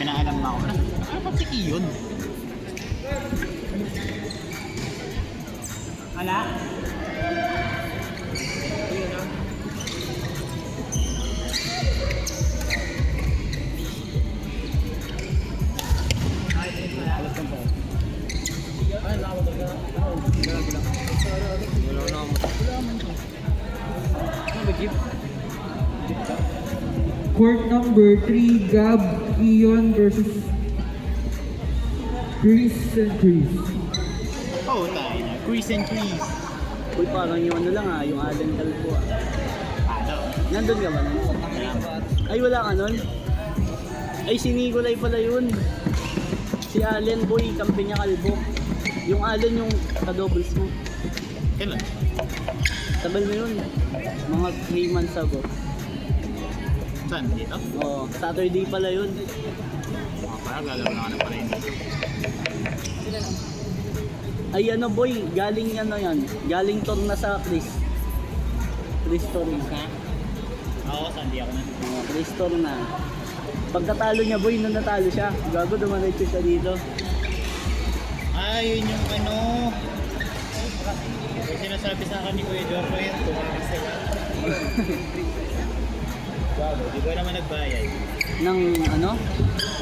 pinaalam na ako. Ano pa si Kiyon? Ala? Court number 3, Gab Kiyon versus Chris and Chris. Oh, tayo na. Chris and Chris. Uy, parang yung ano lang yung Allen Calvo Ano? Nandun ka ba nun? Ay, wala ka nun? Ay, si Nicolay pala yun. Si Allen, boy, kampi niya Calvo. Yung Allen yung ka-doubles mo. Kailan? Tagal na yun. Mga 3 months ago. Saan? Dito? Oo, Saturday pala yun. Parang gagawin na ka na pala yun. Ay, ano boy, galing ano yan. Galing tour na sa Chris. Chris tour na. Oo, saan di ako na. Chris tour na. Pagkatalo niya boy, nung natalo siya, gago dumanay siya dito. Yun yung ano. Yung sinasabi sa akin ni Kuya Jorko yun, tumakas sila. Wow, di ba naman nagbayad? Nang ano?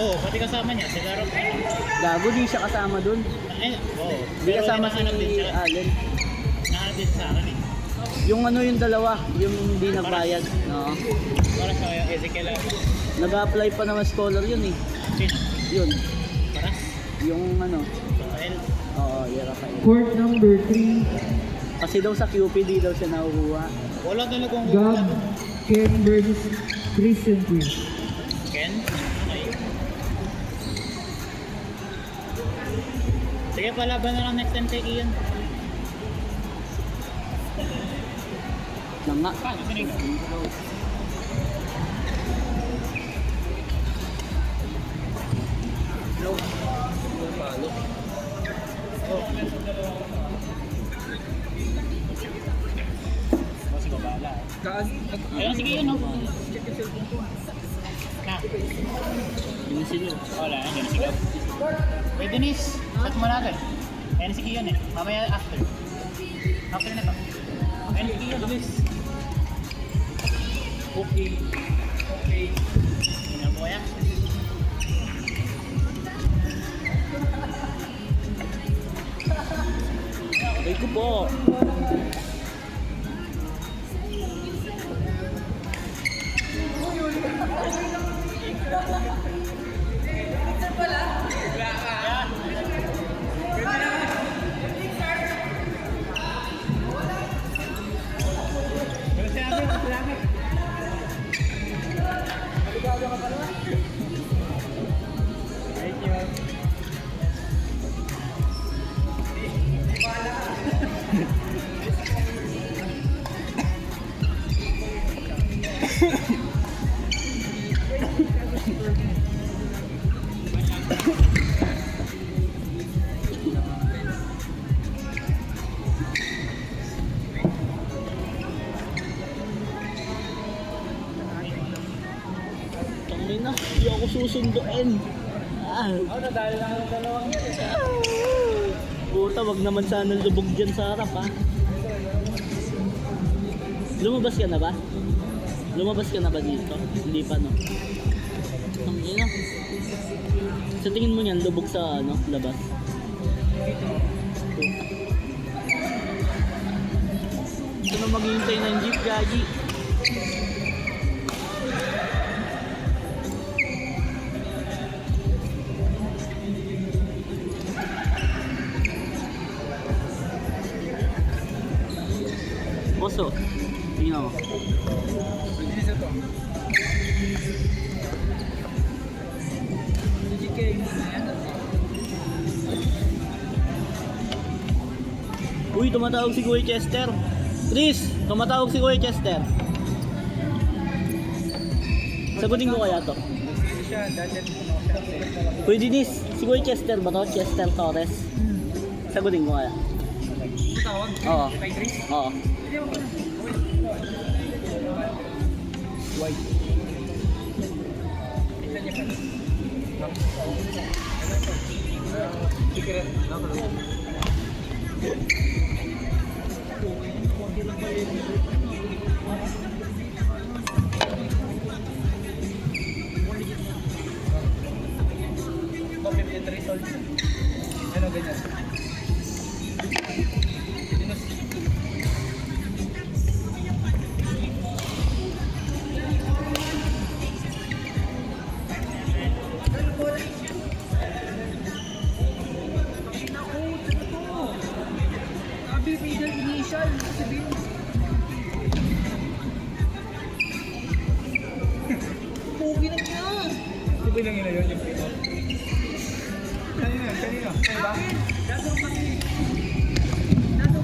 Oo, pati kasama niya, sila Rob. Gago, di siya kasama dun. Oo. Di kasama si Allen. Nahanap din sa akin eh. Yung ano yung dalawa, yung hindi nagbayad. No. Para sa Ezekiel ako. Nag-apply pa naman scholar yun eh. Sino? Yun. Paras? Yung ano. Rafael? Oo, yung Rafael. Court number 3, Kasi daw sa QPD daw siya nakukuha. Wala talagang Gab kukuha. Ken versus Chris and Chris. Ken? Okay. Sige, palaban na lang next time kay Ian. Nang nga. Paano? Sino yun? Boss, ikaw bahala eh. Ayun, sige yun, no? Na. Yung sino. Wala, nandiyan si Gab. Wait, Denise, set mo natin. Ayun si Kiyon eh. Mamaya after. After na to. Ayun si Kiyon, Denise. Okay. Okay. Tingnan mo yan. Ay ko po. Tangin na, hindi ako susunduin. Nadali lang ang dalawang yun eh. Puta, wag naman sana lubog dyan sa harap ha. Lumabas ka na ba? Lumabas ka na ba dito? Hindi pa no? Tangin na. Sa tingin mo niyan, lubog sa ano, labas? Sino maghihintay ng jeep, Gagi? Boso, tingnan mo. Uy, tumatawag si Kuya Chester. Tris, tumatawag si Kuya Chester. Sagutin ko kaya to. Uy, Dinis, si Kuya Chester ba to? Chester Torres. Sagutin ko kaya. Tawag? Oo. Kay Chris? Oo. White. Ano ganyan? Sabi, middle initial. Sabihin mo. Pogi na niya. Di ba lang yun yung pito? Kanina. Ba? Nasa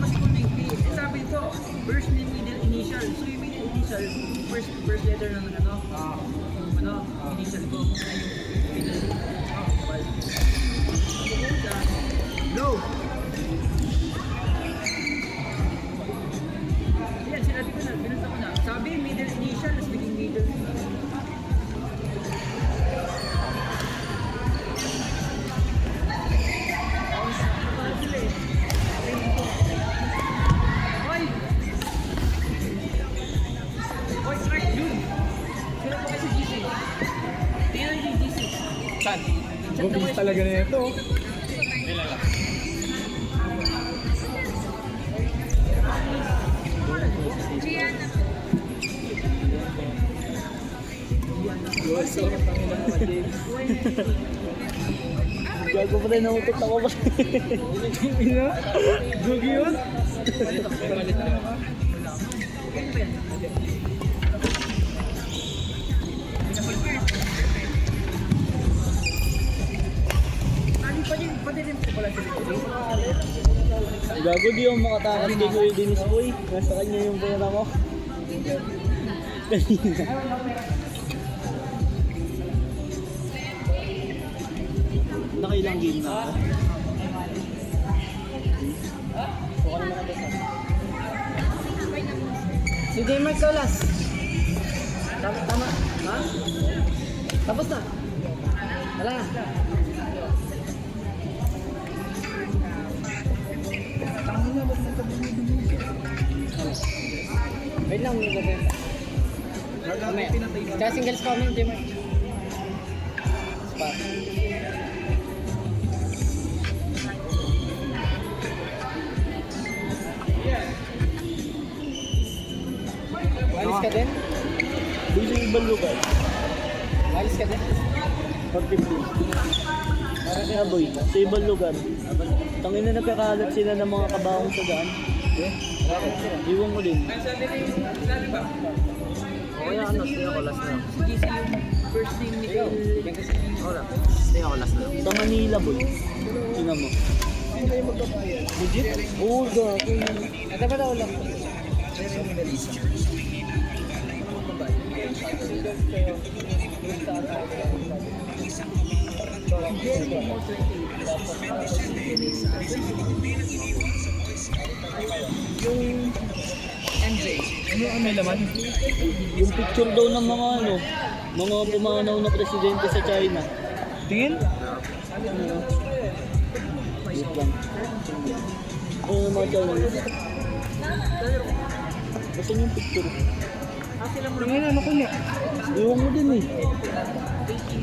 mas connected. Sabi ko, first name, middle initial. So yung middle initial, first letter ng initial ko. Middle. Go! Yan, sinabi ko na, binasa ko na. Sabi, middle initial, tapos naging middle. Hoy! Hoy, strike yun! Sino po kayo sa GC? Tingnan niyo yung GC. Saan? Gupis talaga na ito. Gago pa rin, nautot ako pa. Ina? Dugi yun? Ano pa din, pati rin po pala sila. Gago, di ako makatakas kay Kuya Dennis boy. Nasa kanya yung pera ko. Kanina. Nakailang game na ako. Si Gamer Colas. Tama. Ha? Tapos na. Wala na. Wait lang, may gabi. Kaya singles comment, Gamer. Spot. Alis ka din? Doon sa ibang lugar. Alis ka din? Pag-15. Kaya boy, sa ibang lugar. Tangin na nagkakalat sila ng mga kabahong sa daan. Iwan ko din. Kaya ano, stay ako last na. Si GC yung first name ni Phil. Wala. Stay ako last na. Sa Manila boy. Tingnan mo. Legit? Oo, gago. Ito ba daw lang? Yung MJ. Ano may laman? Yung picture daw ng mga pumanaw na presidente sa China. Tingin? Wait lang. Ano yung mga Chinese? Kasi yung picture. Tingin ano ko niya? Iwan mo din eh.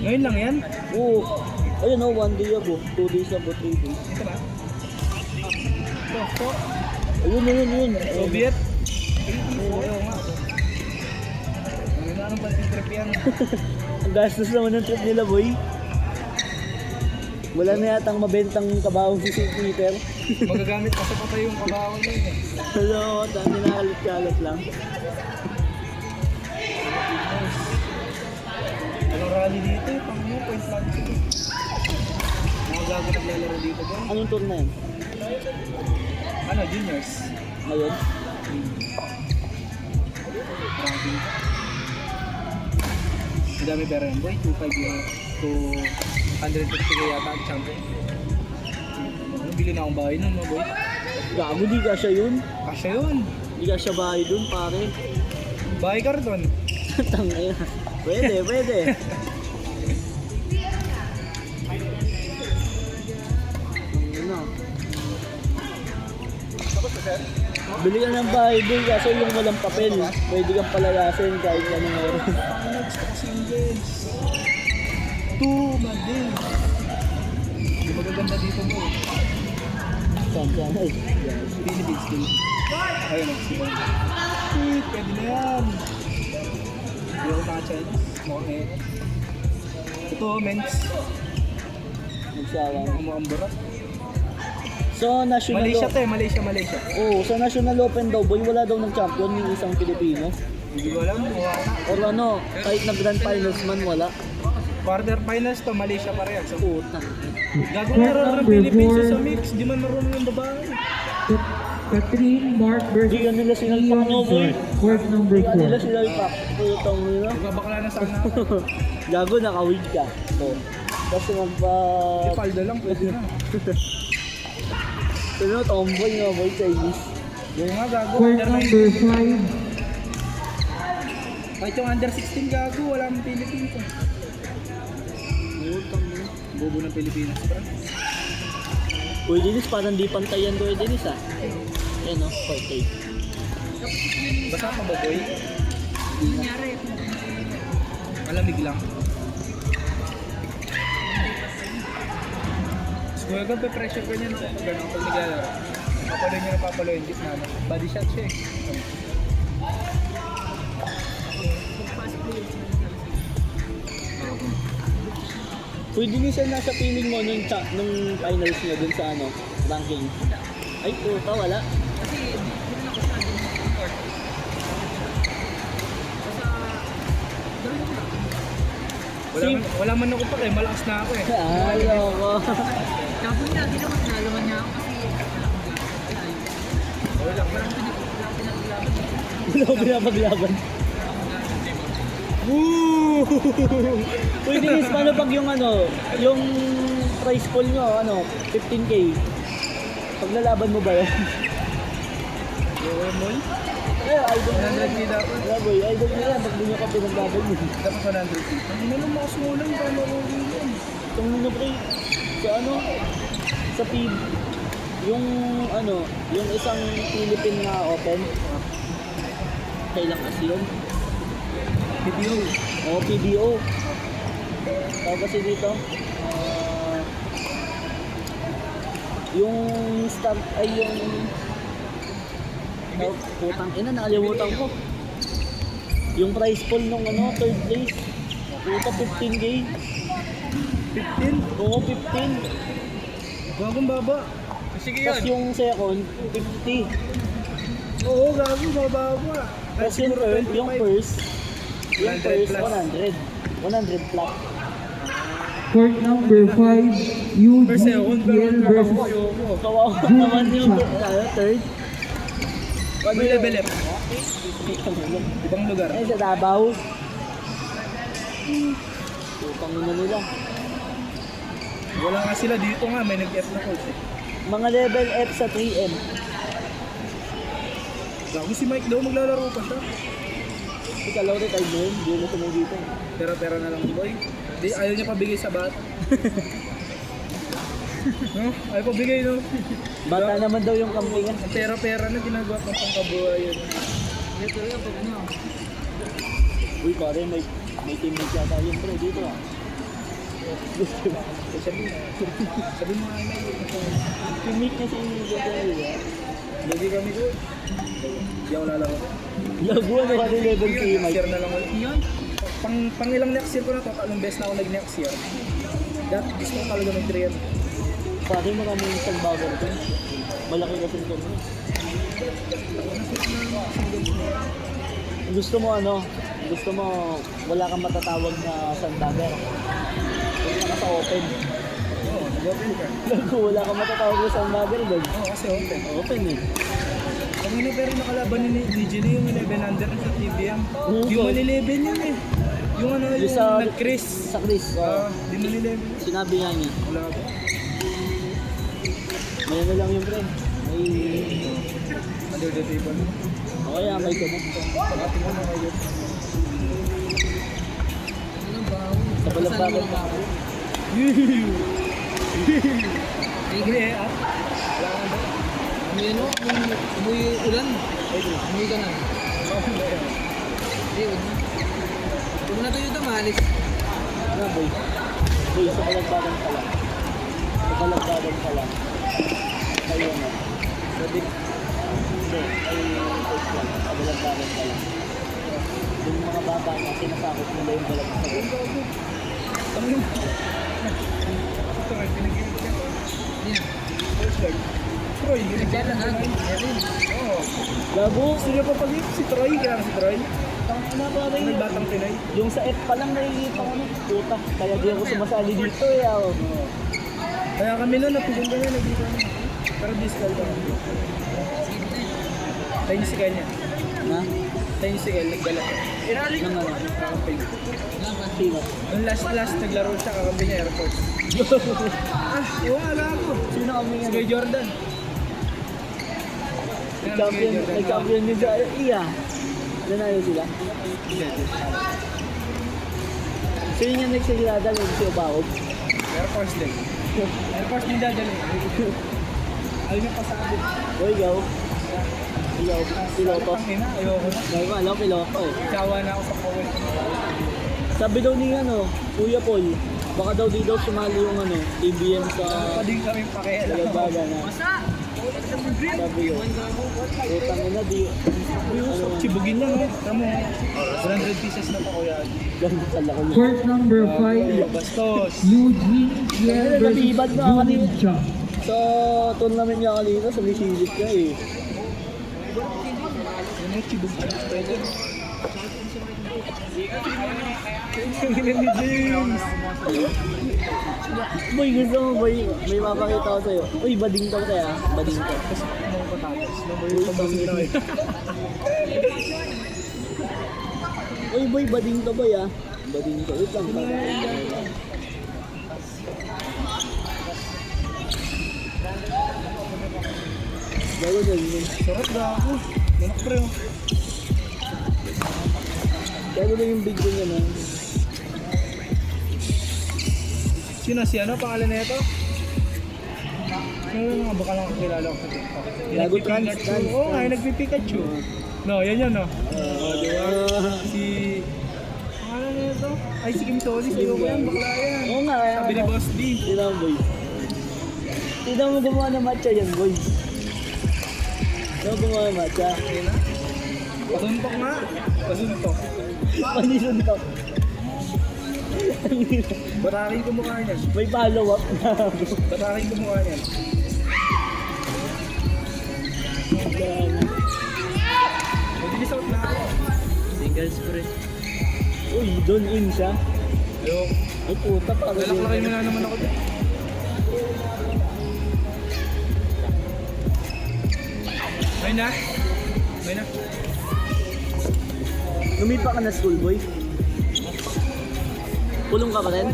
Ngayon lang yan? Oo. Ayun o, 1 day ago. 2 days ago, 3 days. Ito ba? Ayun. Soviet? Oo nga. Anong panting trip yan? Ang gastos naman ng trip nila boy. Wala na yatang mabentang kabahong si St. Peter. Magagamit pa sa patay yung kabawan na yun eh. Hello, nakalit-kalit lang. Anong rally dito? Pang mo, point lang dito. Mga gago naglalaro dito ba? Anong tour na yan? Ano, juniors? Ngayon? Ranking ka. Madami pera yan boy, 2.5 yung 250k yata ang champion. Ano, bili na akong bahay nun mo boy? Gago, di ka siya yun. Kasya yun. Di ka siya bahay dun, pare. Bahay karton. Tangina. Pwede. Bili ka ng bahay boy, kaso yung walang papel. Pwede kang palayasin kahit anong oras. Singles. 2, madin. Hindi magaganda dito mo. Saan saan? Ay, Philippines team. Ayun ang siya. Pwede na yan. Hindi ako mga Chinese. Mukhang eh. Ito, men's. Magsawang. Mukhang barat. So, national... Malaysia to eh, Malaysia. Oo, sa National Open daw, boy, wala daw ng champion yung isang Pilipino. Hindi ko alam, wala. Or ano, kahit na Grand Finals man, wala. Quarter finals to, Malaysia pa rin. So, Puta. gago na ng Philippines sa mix. Di man marunong yung babae. Catherine Mark Hindi versus ka nila sinalpak no, boy. court number Hindi ka nila 4. sinalpak. Putang nila. Nagbabakla na sana ako. Gago, nakawig ka. So, kasi magpa... Palda lang, pwede na. Pero tomboy nga, boy, Chinese. Yung nga gago, Court under number 19. 5. Kahit yung under 16 gago, wala ang Philippines. Putang nila. Bobo ng Pilipinas, bro. Uy, Dennis, parang di pantayan ko eh, Dennis, ah. Yan, no? Okay. Basta pa ba, boy? Nangyari. Malamig lang. Kung agad pa pressure ko niya no, pag gano'n, pag naglalaro. Papaloy niya na papaloy, hindi na ano. Body shot siya eh. Uy, Dennis, yan nasa feeling mo nung finals niya dun sa ano, ranking. Ay, puta, wala. Wala man ako pa eh, malakas na ako eh. Ay, ako. Kapag niya, hindi naman nalaman niya ako kasi Wala pa. Wala ko pinapaglaban. Woo! Uy, Dennis, paano pag yung ano, yung prize pool nyo, ano, 15K? Paglalaban mo ba yan? Yung mall, Eh, idol na yan. 100k dapat. Yeah, boy, idol na yan. Pag di nyo ka pinaglaban yun. Dapat 100k. Ang ina nung mga sumulan, para marunong yun. Itong ano, pre, sa ano, sa PIB, yung ano, yung isang Philippine na open, kailang kasi yun? PBO. Oo, PBO. Tawag kasi dito, yung start, ay yung, putang ina, nakalimutan ko. Yung prize pool nung ano, third place, puta 15K. 15? Oo, 15. Gagong baba. Sige Tapos yun. yung second, 50. Oo, gagong bababa. Tapos yung first, yung 100 first, plus. 100. 100 plus. court number 5, UGL versus Kawawa naman yung third. May level up. Ibang lugar. Ay, sa Davao. Putang ina nila. Wala nga sila dito nga, may nag-F na coach eh. Mga level F sa 3M. Gago si Mike daw, maglalaro pa siya. Ikalaw rin tayo mo yun, hindi na sumay dito. Pera-pera na lang boy. Di, ayaw niya pabigay sa bata. No? Ayaw pabigay no? Bata naman daw yung kampingan. Ang pera-pera na ginagawa ng pangkabuhayan. ito lang pag ano. Uy, pare, may teammate yata yun bro dito ah. Sabi mo nga may Teammate niya si Gabriel ah. Lagi kami ko. Hindi ako lalaro. Lago, ano ka rin level si Next Mike? year na lang ulit. Yun. Pang ilang next year ko na to, tatlong beses na ako next year. That gusto ko talaga ng 3 year. Pare, maraming salbagar ko. Malaki kasi ito. Gusto mo ano? Gusto mo wala kang matatawag na sandbagar. Wala ka sa open. Oo, nag-open ka. Lago, wala kang matatawag na sandbagar doon. Oo, kasi open. Open eh. Kung ano pero nakalaban ni Gino yung 11 under sa TBM. Oo, Di boy. man 11 yun eh. Yung ano yung sa- nag-Chris. Sa Chris, Di man 11. sinabi nga niya. Wala ba? May ano lang yung friend. May... Under the table. Okay, may ko mo. Pagkating mo na kayo. Sa balagbagan pa. Hindi eh, ah. Wala ka ba? Amoy ano? Amoy ulan. Amoy ka na. Eh, huwag na. Huwag na tayo ito, maalis. Ano, boy? Boy, sa kalagbagan pa lang. Sa kalagbagan pa lang. Kayo na. Sabi, hindi, ay coach lang. Sa kalagbagan pa lang. Yung mga bata na sinasakot nila yung balag sa gusto. Ito nga, pinagilit ka. Yan. First guard. Troy, Nagdala na. Meron. Oo. Gabo, Sino pa pag si Troy? Kailangan si Troy. tangina pa rin. Nagbatang Pinoy. Yung sa F pa lang nakikita ko na. Puta, kaya di ako sumasali dito eh. Oh. Kaya kami noon, napigong kami, nagdito na. Pero discal ka. Tayo si Kanya. Na? Tayo si El, nagdala. Iralik. Nang ano? Kakamping. Sino? Nung last naglaro siya, kakampi niya airport. Wala ako. Sino kami Si nga? Kuya Jordan. Champion, nag-champion yun sa iya. Nanalo sila. Sino yung next na ginadal? Yung si Obaob? Air Force din. Air Force din dadali. Ayaw niya pasabi. Boy, go. Ikaw, piloto. Tangina, ayoko na. Gawin ko, alam, piloto eh. Kawa na ako sa Powell. Sabi daw ni ano, Kuya Paul, baka daw di daw sumali yung ano, TBM sa Pa din kami pakialam. Galagbaga na. Sabi yun. Utang ina, di. Ano, Sibugin niya, no? Tama mo. 100 pieces na pa kuya. ganun sa laki niya. Court number 5, Bastos. Eugene Pierre versus Nabibad na kanina. Junin Cha. Sa tournament niya kanina, sumisilip ka eh. Yan yung chibug siya. Pwede. Boy, gusto mo boy, may mapakita ko sa'yo. Uy, bading ka tayo ah. Bading ka. Mga patatas. Namuyo pa ba sila eh. Uy boy, bading ka boy ah. Bading ka. Wait lang. Bago dyan yun. Sarap na ako. Manak pre. Oh. Kaya na yung big niya na. Sino si ano? Pangalan na ito? Sino yung mga baka lang kakilala ko sa TikTok? Yung Gago nagpipikachu. trans. Oo nga, yung nagpipikachu. No, yan yun no. Di ba? Si... Pangalan na ito? Ay, si Kim Tony. Sa'yo ko yan, bakla yan. Oo nga. Kaya Sabi ni Boss D. Tignan mo boy. Tignan mo gumawa ng matcha yan boy. Tignan mo gumawa ng matcha. Okay na? Pasuntok nga. Pasuntok. Panisuntok. Batakin ko mukha niyan. May follow-up na. Batakin ko mukha niyan. Mabilis out na ako. Singles pre. Uy, doon in siya. Ayok. Ay puta pa. Lalaklakin mo na naman ako dyan. May na? May na? Lumipa ka na school boy. Pulong ka pa rin?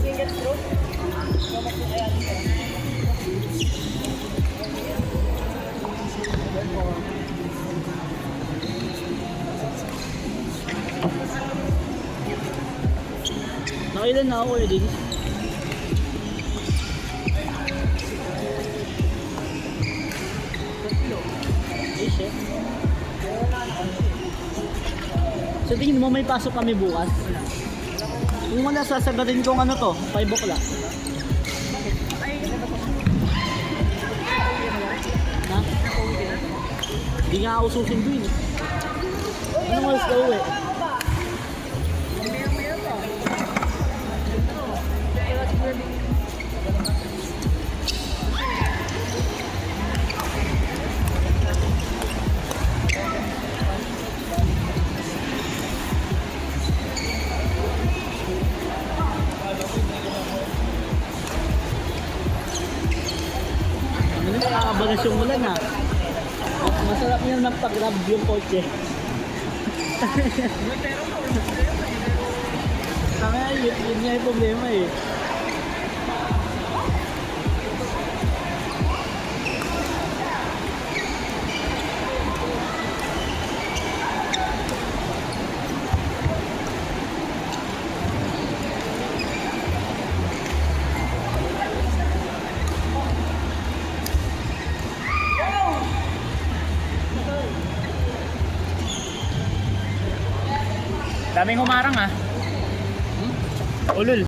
Nakailan na ako eh din. Ay shit. So tingin mo may pasok kami bukas? Kung wala sasagutin kong ano to, 5 o'clock. Ha? Hindi nga ako susunduin. Anong oras ka uwi? Ano na, nakakabagas yung ulan ha. Masarap nyo nagpag-grab yung kotse. Tama, yun nga yung problema eh. Daming humarang ah. Ulul.